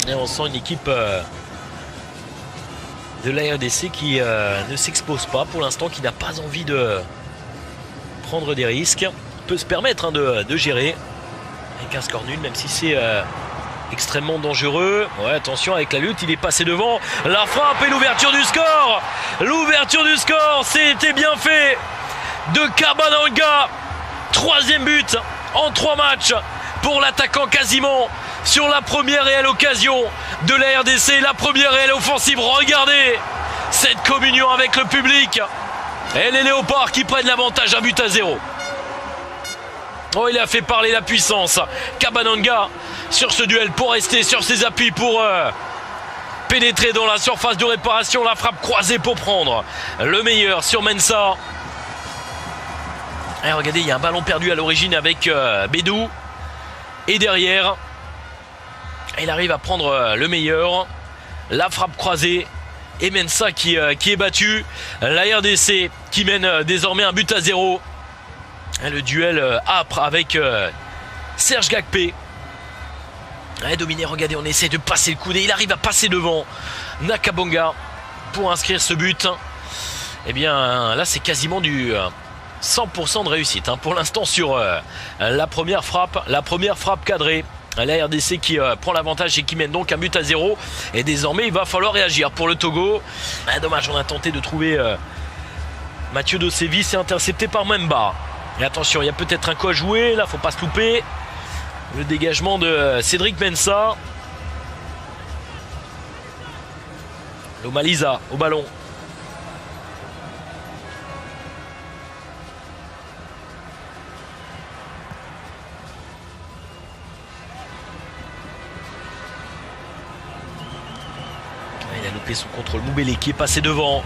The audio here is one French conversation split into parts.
Et on sent une équipe de la RDC qui ne s'expose pas pour l'instant, qui n'a pas envie de prendre des risques. Peut se permettre de gérer avec un score nul, même si c'est extrêmement dangereux. Ouais, attention avec la lutte, il est passé devant. La frappe et l'ouverture du score. L'ouverture du score, c'était bien fait de Cabananga. 3e but en 3 matchs pour l'attaquant quasiment sur la première réelle occasion de la RDC, la première réelle offensive. Regardez cette communion avec le public et les Léopards qui prennent l'avantage, 1-0. Oh, il a fait parler la puissance Cabananga sur ce duel pour rester sur ses appuis, pour pénétrer dans la surface de réparation. La frappe croisée pour prendre le meilleur sur Mensah. Et regardez, il y a un ballon perdu à l'origine avec Bédou. Et derrière, il arrive à prendre le meilleur. La frappe croisée. Et Mensah qui est battu. La RDC qui mène désormais 1-0. Et le duel âpre avec Serge Gakpé. Dominé, regardez, on essaie de passer le coude et il arrive à passer devant Nakabonga pour inscrire ce but. Et bien là, c'est quasiment du 100% de réussite pour l'instant sur la première frappe cadrée. La RDC qui prend l'avantage et qui mène donc 1-0. Et désormais, il va falloir réagir pour le Togo. Dommage, on a tenté de trouver Mathieu Dosevi, c'est intercepté par Memba. Et attention, il y a peut-être un coup à jouer. Là, faut pas se louper. Le dégagement de Cédric Mensah. Lomalisa au ballon. Il a loupé son contrôle. Moubélé qui est passé devant.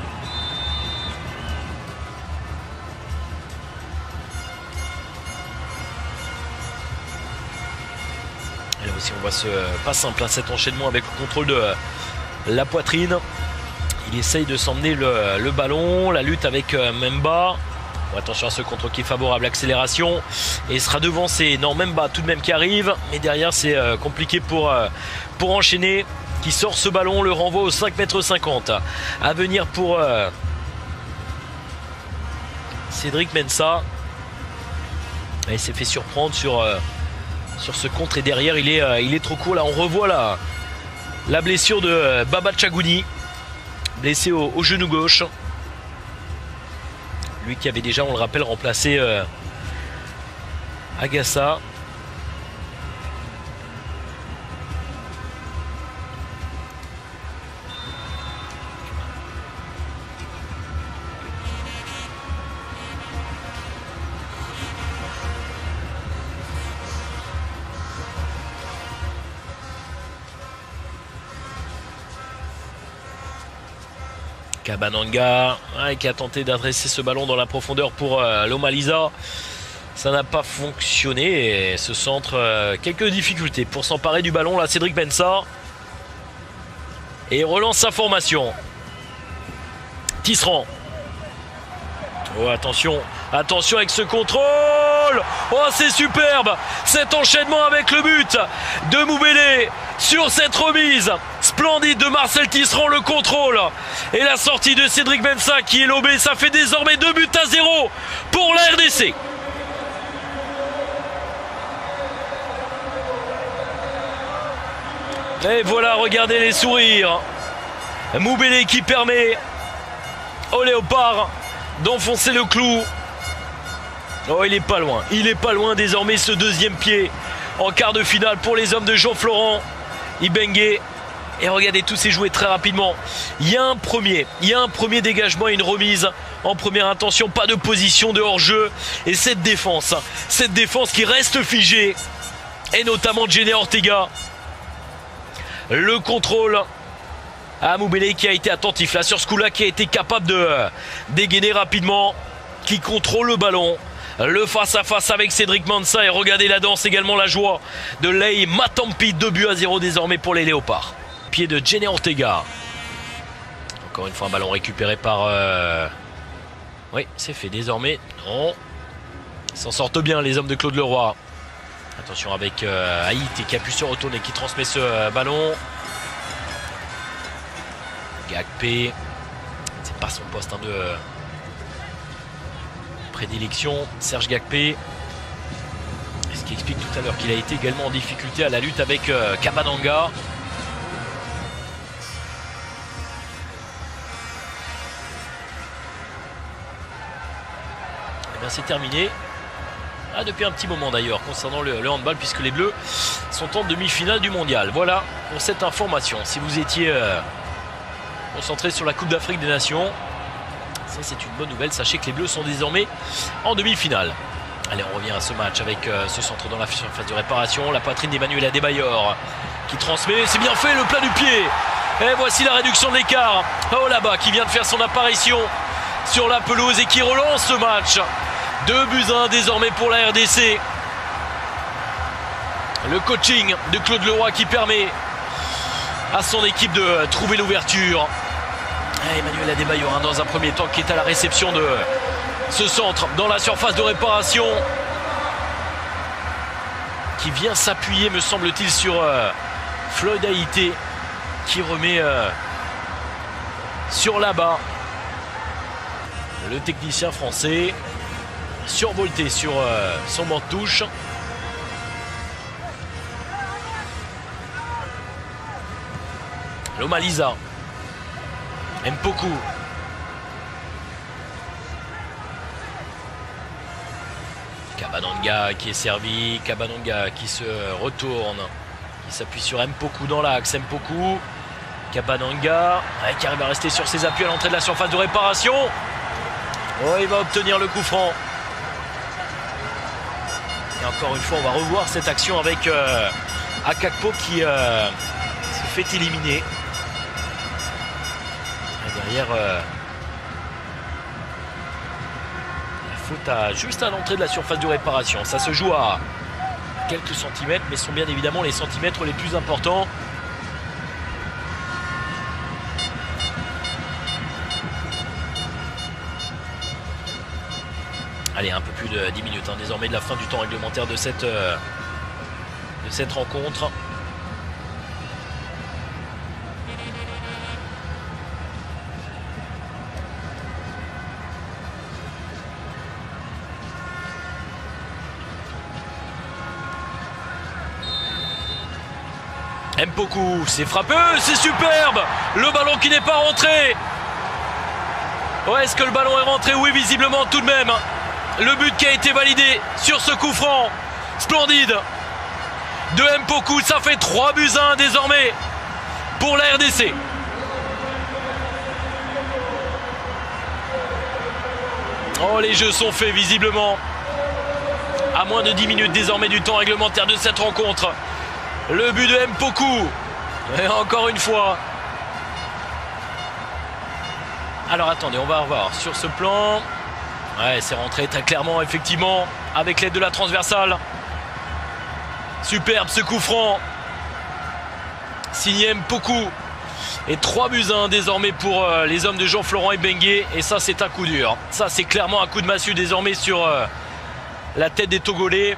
Et là aussi on voit pas simple cet enchaînement avec le contrôle de la poitrine. Il essaye de s'emmener le ballon. La lutte avec Memba. Bon, attention à ce contre qui est favorable. Accélération. Et il sera devancé. Non, Memba tout de même qui arrive. Mais derrière c'est compliqué pour enchaîner. Qui sort ce ballon. Le renvoi au 5,50 m. À venir pour Cédric Mensah. Et il s'est fait surprendre sur ce contre. Et derrière il est trop court. Là on revoit la blessure de Baba Chagouni. Blessé au genou gauche. Lui qui avait déjà, on le rappelle, remplacé Agassa. Cabananga qui a tenté d'adresser ce ballon dans la profondeur pour Lomalisa. Ça n'a pas fonctionné et ce centre, quelques difficultés pour s'emparer du ballon. Là, Cédric Mensah. Et il relance sa formation. Tisserand. Oh, attention avec ce contrôle. Oh, c'est superbe cet enchaînement avec le but de Moubélé sur cette remise splendide de Marcel Tisserand. Le contrôle et la sortie de Cédric Mensah qui est lobé. Ça fait désormais 2-0 pour la RDC. Et voilà, regardez les sourires. Moubélé qui permet au Léopard d'enfoncer le clou. Oh, il est pas loin désormais ce deuxième pied en quart de finale pour les hommes de Jean-Florent Ibenge. Et regardez, tout s'est joué très rapidement. Il y a un premier dégagement et une remise en première intention, pas de position de hors-jeu. Et cette défense qui reste figée, et notamment Jenner Ortega. Le contrôle à Moubélé qui a été attentif là sur ce coup-là, qui a été capable de dégainer rapidement, qui contrôle le ballon. Le face-à-face avec Cédric Mensah. Et regardez la danse, également la joie de Lei Matampi. 2-0 désormais pour les Léopards. Pied de Jenner Ortega. Encore une fois un ballon récupéré par... Oui, c'est fait désormais. Non. Ils s'en sortent bien les hommes de Claude Leroy. Attention avec Haït qui a pu se retourner, qui transmet ce ballon. Gakpé, c'est pas son poste de prédilection, Serge Gakpé. Ce qui explique tout à l'heure qu'il a été également en difficulté à la lutte avec Kabananga. Et bien c'est terminé. Depuis un petit moment d'ailleurs concernant le handball, puisque les Bleus sont en demi-finale du mondial. Voilà pour cette information. Si vous étiez concentré sur la Coupe d'Afrique des Nations, ça c'est une bonne nouvelle. Sachez que les Bleus sont désormais en demi-finale. Allez, on revient à ce match avec ce centre dans la phase de réparation. La poitrine d'Emmanuel Adebayor qui transmet. C'est bien fait, le plat du pied. Et voici la réduction de l'écart. Oh là-bas, qui vient de faire son apparition sur la pelouse et qui relance ce match. 2-1 désormais pour la RDC. Le coaching de Claude Leroy qui permet à son équipe de trouver l'ouverture. Emmanuel Adebayor dans un premier temps qui est à la réception de ce centre dans la surface de réparation, qui vient s'appuyer, me semble-t-il, sur Floyd Haïté, qui remet sur la bas le technicien français, survolté sur son banc de touche. Lomaliza, Mpoku, Kabananga qui est servi, Kabananga qui se retourne, qui s'appuie sur Mpoku dans l'axe. Mpoku, Kabananga qui arrive à rester sur ses appuis à l'entrée de la surface de réparation. Oh, il va obtenir le coup franc. Et encore une fois, on va revoir cette action avec Akakpo qui se fait éliminer. Et derrière, faute juste à l'entrée de la surface de réparation. Ça se joue à quelques centimètres, mais ce sont bien évidemment les centimètres les plus importants. Allez, un peu plus de 10 minutes désormais de la fin du temps réglementaire de cette rencontre. Mpoku, c'est frappé, c'est superbe. Le ballon qui n'est pas rentré. Ouais, est-ce que le ballon est rentré? Oui, visiblement tout de même. Le but qui a été validé sur ce coup franc splendide de Mpoku, ça fait 3-1 désormais pour la RDC. Oh, les jeux sont faits visiblement. À moins de 10 minutes désormais du temps réglementaire de cette rencontre. Le but de Mpoku. Et encore une fois. Alors attendez, on va revoir sur ce plan. Ouais, c'est rentré très clairement, effectivement, avec l'aide de la transversale. Superbe ce coup franc. Signé Mpoku. Et 3-1 désormais pour les hommes de Jean-Florent Ebengué. Et ça, c'est un coup dur. Ça, c'est clairement un coup de massue désormais sur la tête des Togolais.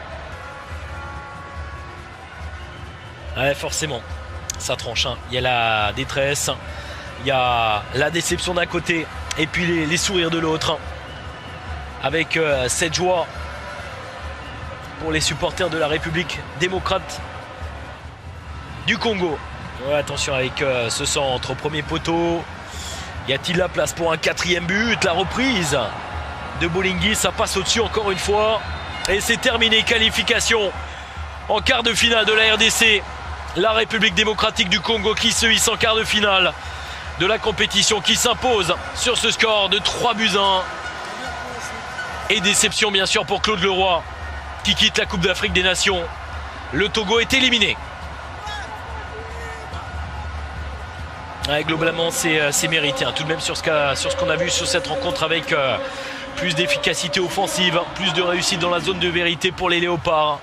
Ouais, forcément, ça tranche. Il y a la détresse, il y a la déception d'un côté, et puis les sourires de l'autre. Avec cette joie pour les supporters de la République démocrate du Congo. Ouais, attention avec ce centre au premier poteau. Y a-t-il la place pour un 4e but? La reprise de Bolingui, ça passe au-dessus encore une fois. Et c'est terminé, qualification en quart de finale de la RDC. La République démocratique du Congo qui se hisse en quart de finale de la compétition, qui s'impose sur ce score de 3-1. Et déception bien sûr pour Claude Leroy qui quitte la Coupe d'Afrique des Nations. Le Togo est éliminé. Ouais, globalement c'est mérité tout de même sur ce qu'on a vu sur cette rencontre, avec plus d'efficacité offensive, plus de réussite dans la zone de vérité pour les Léopards.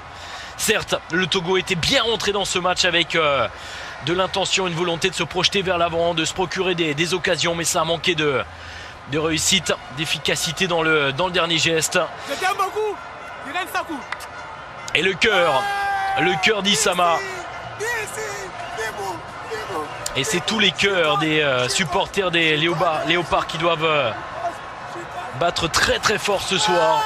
Certes, le Togo était bien rentré dans ce match avec de l'intention, une volonté de se projeter vers l'avant, de se procurer des occasions, mais ça a manqué de réussite, d'efficacité dans le dernier geste. Et le cœur d'Issama Et c'est tous les cœurs des supporters des Léopards qui doivent battre très très fort ce soir.